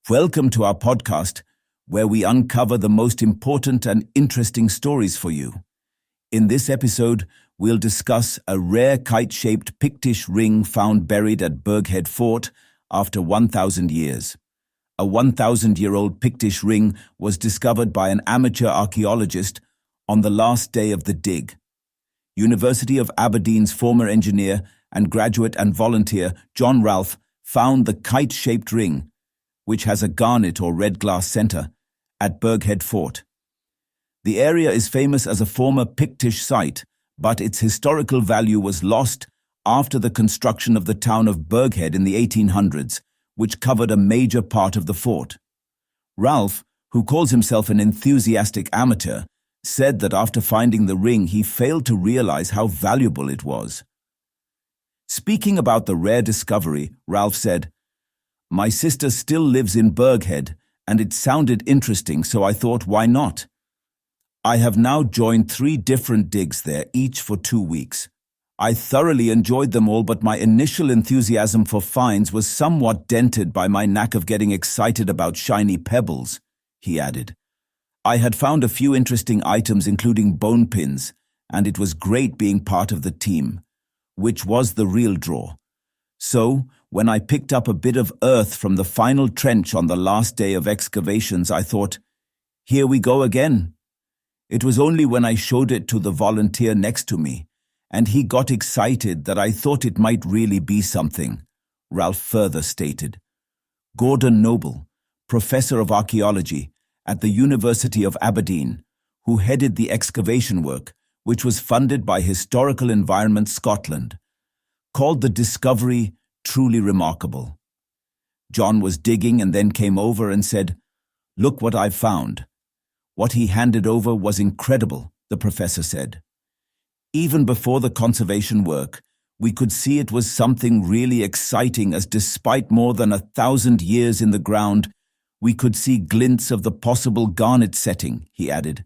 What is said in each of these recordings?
Welcome to our podcast, where we uncover the most important and interesting stories for you. In this episode, we'll discuss a rare kite-shaped Pictish ring found buried at Burghead Fort after 1,000 years. A 1,000-year-old Pictish ring was discovered by an amateur archaeologist on the last day of the dig. University of Aberdeen's former engineer and graduate and volunteer John Ralph found the kite-shaped ring, which has a garnet or red glass center, at Burghead Fort. The area is famous as a former Pictish site, but its historical value was lost after the construction of the town of Burghead in the 1800s, which covered a major part of the fort. Ralph, who calls himself an enthusiastic amateur, said that after finding the ring he failed to realize how valuable it was. Speaking about the rare discovery, Ralph said, "My sister still lives in Burghead, and it sounded interesting, so I thought, why not? I have now joined 3 different digs there, each for 2 weeks. I thoroughly enjoyed them all, but my initial enthusiasm for finds was somewhat dented by my knack of getting excited about shiny pebbles," he added. "I had found a few interesting items, including bone pins, and it was great being part of the team, which was the real draw. So, when I picked up a bit of earth from the final trench on the last day of excavations, I thought, here we go again." It was only when I showed it to the volunteer next to me, and he got excited, that I thought it might really be something, Ralph further stated. Gordon Noble, professor of archaeology at the University of Aberdeen, who headed the excavation work, which was funded by Historical Environment Scotland, called the discovery truly remarkable. John was digging and then came over and said, "Look what I've found." What he handed over was incredible, the professor said. Even before the conservation work, we could see it was something really exciting, as despite more than 1,000 years in the ground, we could see glints of the possible garnet setting, he added.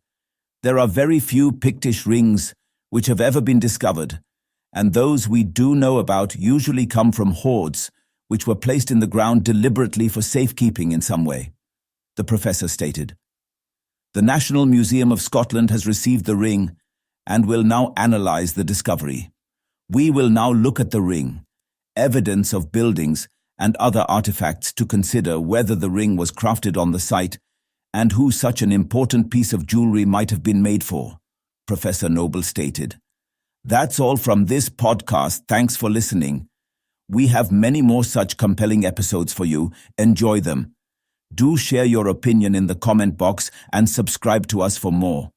There are very few Pictish rings which have ever been discovered, and those we do know about usually come from hoards, which were placed in the ground deliberately for safekeeping in some way, the professor stated. The National Museum of Scotland has received the ring and will now analyze the discovery. We will now look at the ring, evidence of buildings and other artifacts to consider whether the ring was crafted on the site and who such an important piece of jewelry might have been made for, Professor Noble stated. That's all from this podcast. Thanks for listening. We have many more such compelling episodes for you. Enjoy them. Do share your opinion in the comment box and subscribe to us for more.